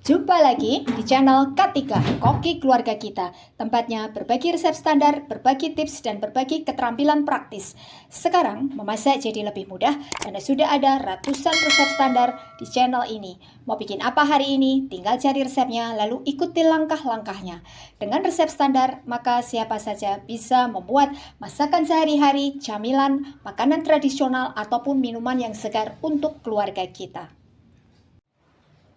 Jumpa lagi di channel Katika, Koki Keluarga Kita. Tempatnya berbagi resep standar, berbagi tips, dan berbagi keterampilan praktis. Sekarang, memasak jadi lebih mudah karena sudah ada ratusan resep standar di channel ini. Mau bikin apa hari ini? Tinggal cari resepnya, lalu ikuti langkah-langkahnya. Dengan resep standar, maka siapa saja bisa membuat masakan sehari-hari, camilan, makanan tradisional, ataupun minuman yang segar untuk keluarga kita.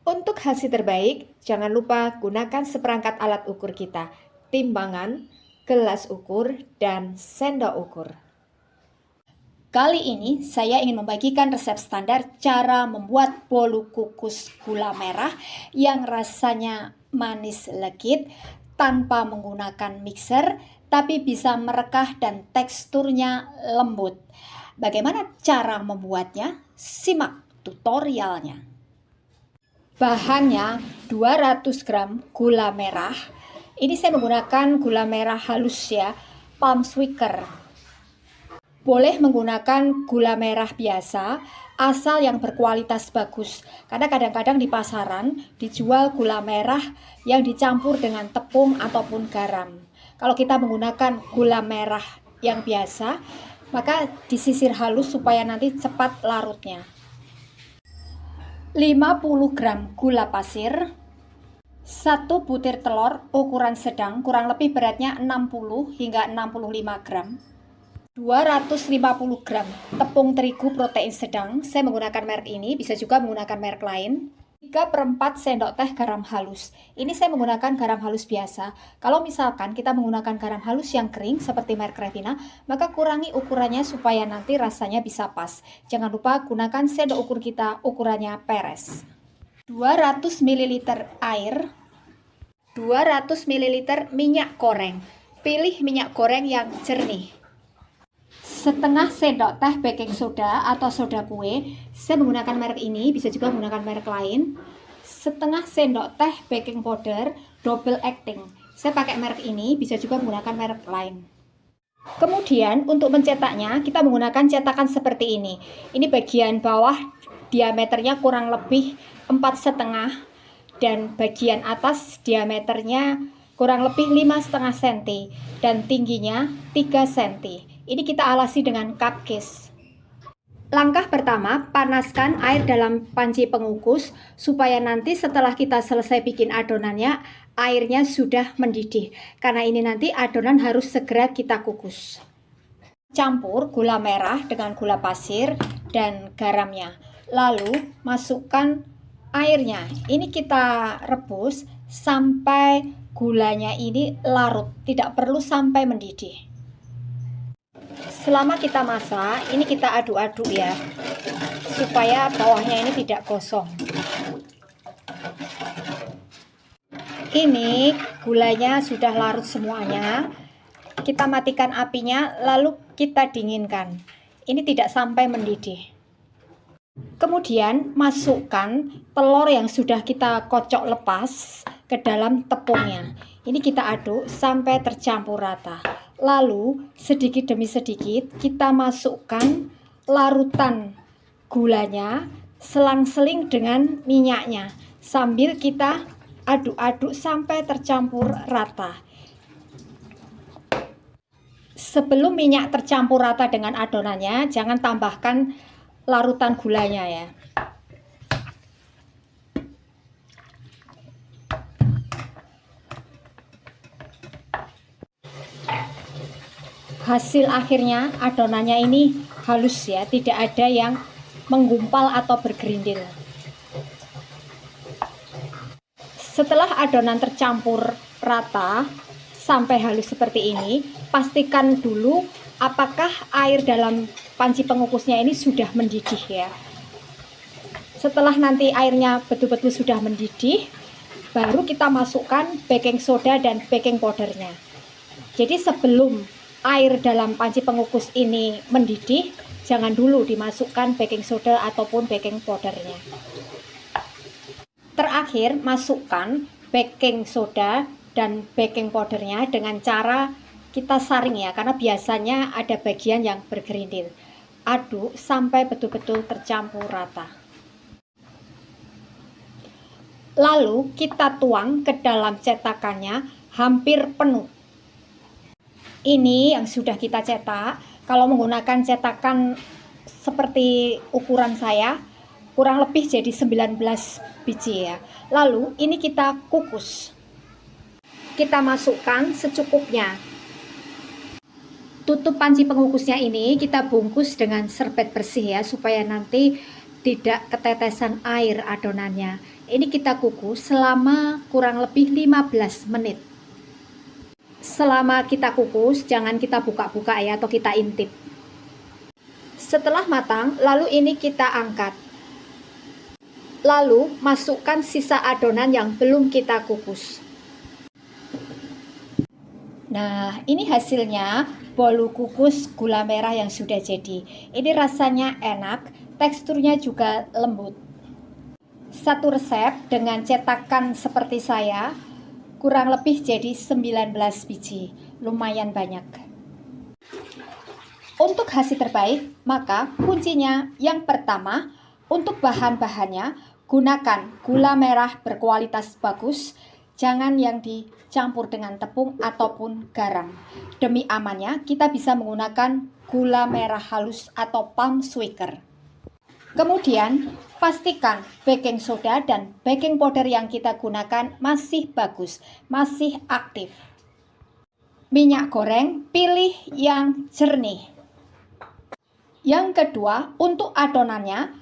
Untuk hasil terbaik, jangan lupa gunakan seperangkat alat ukur kita, timbangan, gelas ukur, dan sendok ukur. Kali ini saya ingin membagikan resep standar cara membuat bolu kukus gula merah yang rasanya manis legit tanpa menggunakan mixer, tapi bisa merekah dan teksturnya lembut. Bagaimana cara membuatnya? Simak tutorialnya. Bahannya 200 gram gula merah. Ini saya menggunakan gula merah halus ya, palm sweeter. Boleh menggunakan gula merah biasa, asal yang berkualitas bagus. Karena kadang-kadang di pasaran dijual gula merah yang dicampur dengan tepung ataupun garam. Kalau kita menggunakan gula merah yang biasa, maka disisir halus supaya nanti cepat larutnya. 50 gram gula pasir, 1 butir telur ukuran sedang kurang lebih beratnya 60 hingga 65 gram, 250 gram tepung terigu protein sedang, saya menggunakan merek ini, bisa juga menggunakan merek lain, 3/4 sendok teh garam halus. Ini saya menggunakan garam halus biasa. Kalau misalkan kita menggunakan garam halus yang kering seperti merek Revina, maka kurangi ukurannya supaya nanti rasanya bisa pas. Jangan lupa gunakan sendok ukur kita, ukurannya peres. 200 ml air, 200 ml minyak goreng. Pilih minyak goreng yang jernih. Setengah sendok teh baking soda atau soda kue, saya menggunakan merek ini, bisa juga menggunakan merek lain. Setengah sendok teh baking powder double acting, saya pakai merek ini, bisa juga menggunakan merek lain. Kemudian untuk mencetaknya kita menggunakan cetakan seperti ini. Ini bagian bawah diameternya kurang lebih 4,5 dan bagian atas diameternya kurang lebih 5,5 cm dan tingginya 3 cm. Ini kita alasi dengan cupcase. Langkah pertama, panaskan air dalam panci pengukus supaya nanti setelah kita selesai bikin adonannya, airnya sudah mendidih. Karena ini nanti adonan harus segera kita kukus. Campur gula merah dengan gula pasir dan garamnya. Lalu masukkan airnya. Ini kita rebus sampai gulanya ini larut, tidak perlu sampai mendidih. Selama kita masak, ini kita aduk-aduk ya, supaya bawahnya ini tidak gosong. Ini gulanya sudah larut semuanya. Kita matikan apinya, lalu kita dinginkan. Ini tidak sampai mendidih. Kemudian masukkan telur yang sudah kita kocok lepas ke dalam tepungnya. Ini kita aduk sampai tercampur rata. Lalu sedikit demi sedikit kita masukkan larutan gulanya selang-seling dengan minyaknya sambil kita aduk-aduk sampai tercampur rata. Sebelum minyak tercampur rata dengan adonannya, jangan tambahkan larutan gulanya ya. Hasil akhirnya adonannya ini halus ya, tidak ada yang menggumpal atau bergerindil. Setelah adonan tercampur rata sampai halus seperti ini, pastikan dulu apakah air dalam panci pengukusnya ini sudah mendidih ya. Setelah nanti airnya betul-betul sudah mendidih, baru kita masukkan baking soda dan baking powdernya. Jadi sebelum air dalam panci pengukus ini mendidih, jangan dulu dimasukkan baking soda ataupun baking powdernya. Terakhir, masukkan baking soda dan baking powdernya dengan cara kita saring ya, karena biasanya ada bagian yang bergerindil. Aduk sampai betul-betul tercampur rata. Lalu kita tuang ke dalam cetakannya hampir penuh. Ini yang sudah kita cetak. Kalau menggunakan cetakan seperti ukuran saya, kurang lebih jadi 19 biji ya. Lalu ini kita kukus. Kita masukkan secukupnya. Tutup panci pengukusnya ini kita bungkus dengan serbet bersih ya, supaya nanti tidak ketetesan air adonannya. Ini kita kukus selama kurang lebih 15 menit. Selama kita kukus, jangan kita buka-buka ya, atau kita intip. Setelah matang, lalu ini kita angkat. Lalu masukkan sisa adonan yang belum kita kukus. Nah, ini hasilnya bolu kukus gula merah yang sudah jadi. Ini rasanya enak, teksturnya juga lembut. Satu resep dengan cetakan seperti saya, kurang lebih jadi 19 biji, lumayan banyak. Untuk hasil terbaik, maka kuncinya yang pertama, untuk bahan-bahannya, gunakan gula merah berkualitas bagus, jangan yang dicampur dengan tepung ataupun garam. Demi amannya, kita bisa menggunakan gula merah halus atau palm sugar. Kemudian, pastikan baking soda dan baking powder yang kita gunakan masih bagus, masih aktif. Minyak goreng, pilih yang jernih. Yang kedua, untuk adonannya,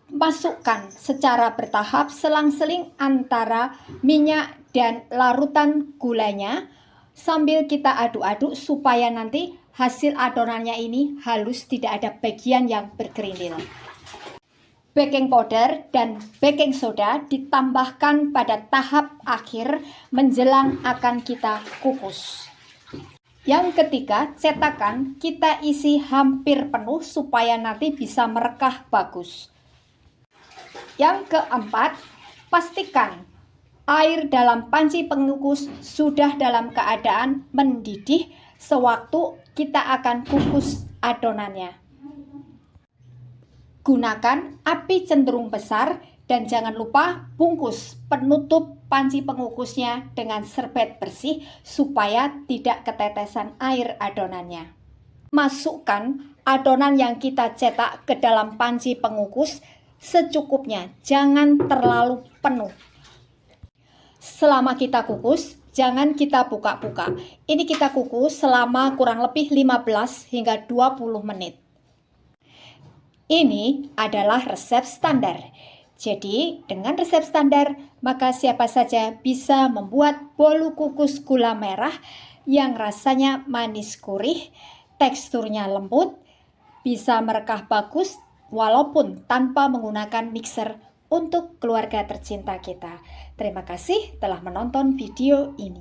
masukkan secara bertahap selang-seling antara minyak dan larutan gulanya sambil kita aduk-aduk supaya nanti hasil adonannya ini halus, tidak ada bagian yang bergerindil. Baking powder dan baking soda ditambahkan pada tahap akhir menjelang akan kita kukus. Yang ketiga, cetakan kita isi hampir penuh supaya nanti bisa merekah bagus. Yang keempat, pastikan air dalam panci pengukus sudah dalam keadaan mendidih sewaktu kita akan kukus adonannya. Gunakan api cenderung besar dan jangan lupa bungkus penutup panci pengukusnya dengan serbet bersih supaya tidak ketetesan air adonannya. Masukkan adonan yang kita cetak ke dalam panci pengukus secukupnya, jangan terlalu penuh. Selama kita kukus, jangan kita buka-buka. Ini kita kukus selama kurang lebih 15 hingga 20 menit. Ini adalah resep standar. Jadi, dengan resep standar, maka siapa saja bisa membuat bolu kukus gula merah yang rasanya manis gurih, teksturnya lembut, bisa merekah bagus, walaupun tanpa menggunakan mixer untuk keluarga tercinta kita. Terima kasih telah menonton video ini.